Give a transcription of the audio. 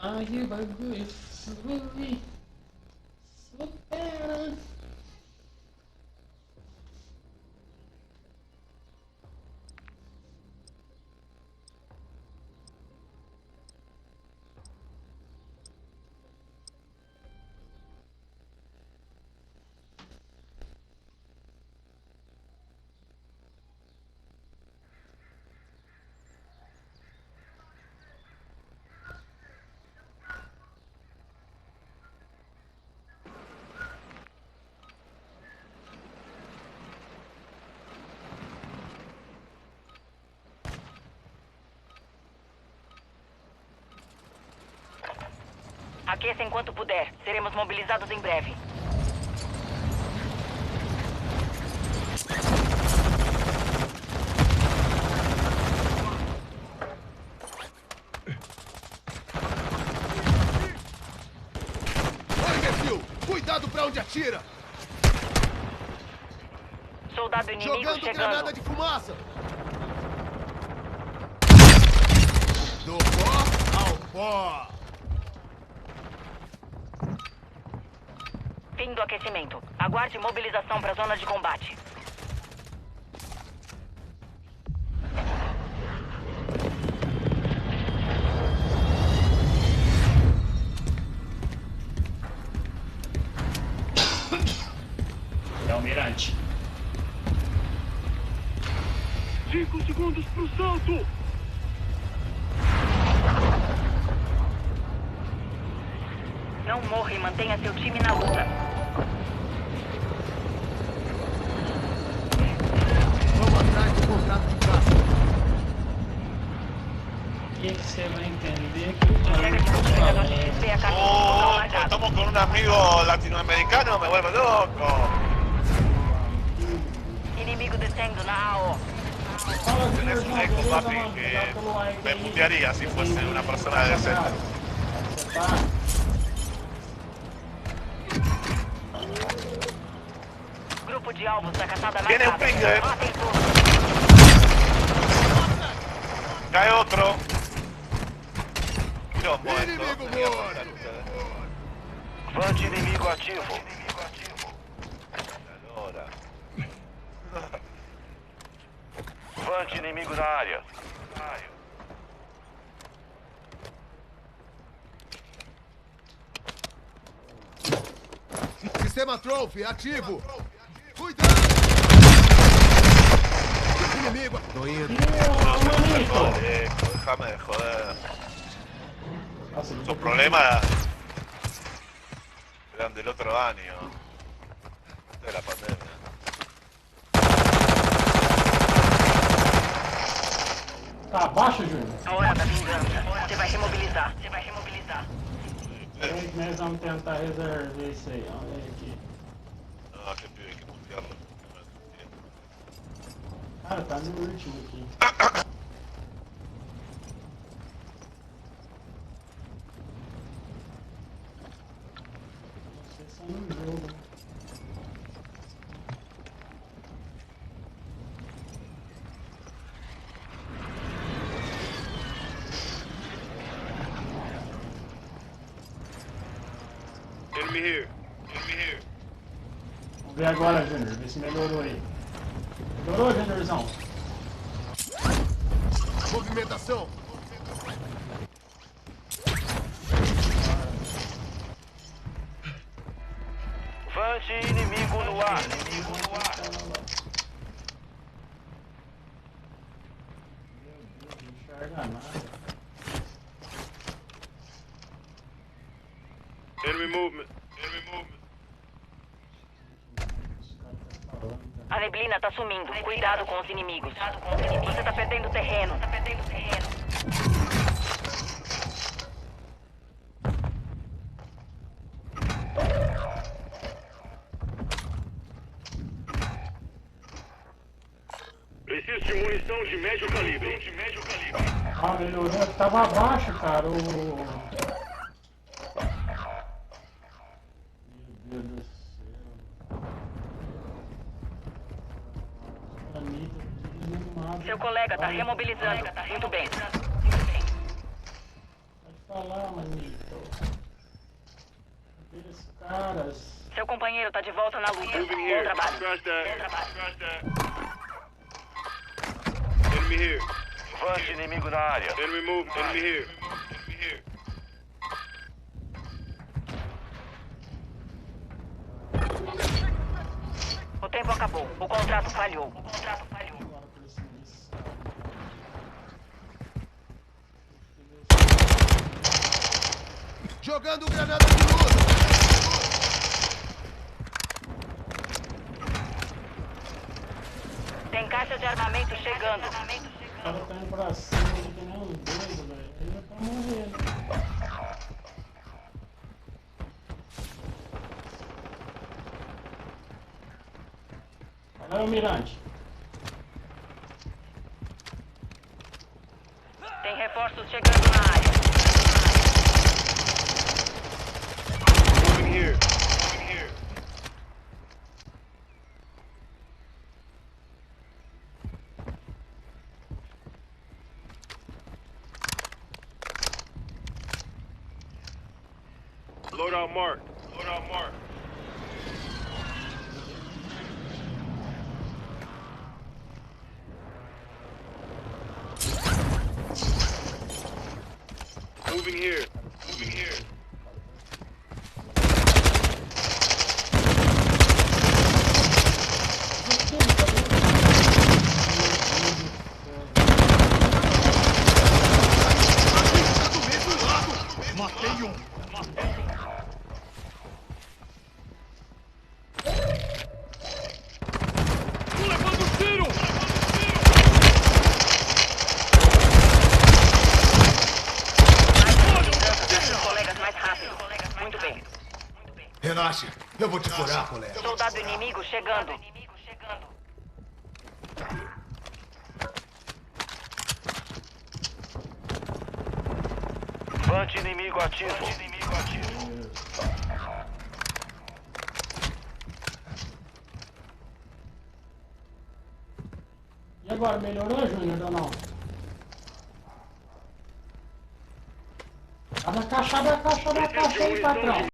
Aí o bagulho flui, supera. Aqueça enquanto puder. Seremos mobilizados em breve. Oi, imbecil! Cuidado pra onde atira! Soldado inimigo Jogando chegando. granada de fumaça! Do pó ao pó! Fim do aquecimento. Aguarde mobilização para a zona de combate. É o Almirante. 5 segundos pro salto! Não morra e mantenha seu time na luta. Vamos atrás do contrato de caça. E você vai entender que o Chega de maluco carregador de falou. XP a caminho do local Oh, marcado. estamos con un amigo latinoamericano, me vuelvo loco. Inimigo descendo na AO. Fala, Tenés un Júnior, eco, beleza, papi, mano? que Dá pelo like me aí. putearía si fuese una persona decente. Você tá? Grupo de alvos da caçada Viene un marcada. ping, Matem todos. Cae otro. Dios, Inimigo morto! Vante inimigo ativo. Allora. Vante inimigo na área. Sistema Trophy ativo! Cuidado! Inimigo! Tô indo. Déjame de joder. Nossa, Sus problemas eran del otro año. De la pandemia. tá abaixo, Júnior? A hora da vingança. Você vai remobilizar. Peraí que nós vamos tentar resolver isso aí. Vamos ver aqui. No, que pibe, hay que putearlo. Cara, tá no último aqui. Vocês são no jogo. Enemy here. Enemy here. Vamos ver agora, Júnior. Ver se melhorou aí. Melhorou, Júniorzão? Movimentação! Vante inimigo no ar. Não enxerga nada. Enemy movement. Enemy movement. Os caras tá falando. A neblina tá sumindo. Cuidado com os inimigos. Você tá perdendo terreno. Preciso de munição de médio calibre. Ah, melhorou. Tava abaixo, cara. O... Meu Deus do céu. Pra mim, tá tudo desanimado. Seu colega tá remobilizando. Muito bem. Pode pra lá, manito. Aqueles caras. Seu companheiro tá de volta na luta. Moving Bom here. trabalho. Scratch that. Bom trabalho. Scratch that. Enemy here. Vante inimigo na área. Enemy movement. Enemy here. Enemy here. O tempo acabou. O contrato falhou. O contrato falhou. Agora por esse munição. Jogando granada de luz! Tem caixa de armamento chegando. O cara tá indo pra cima aqui que nem um doido, velho. Ele vai pra morrer, né? Olha aí o mirante. Tem reforços chegando na área. Moving here. Moving here. Loadout mark. Loadout mark. Moving here. Moving here. Matei um! Tô levando tiro! Seus colegas mais rápido. Muito bem. Relaxa, eu vou te curar, colega. Soldado inimigo chegando. Vante inimigo ativo. E agora, melhorou, Júnior, ou não? Abre a caixa aí, patrão.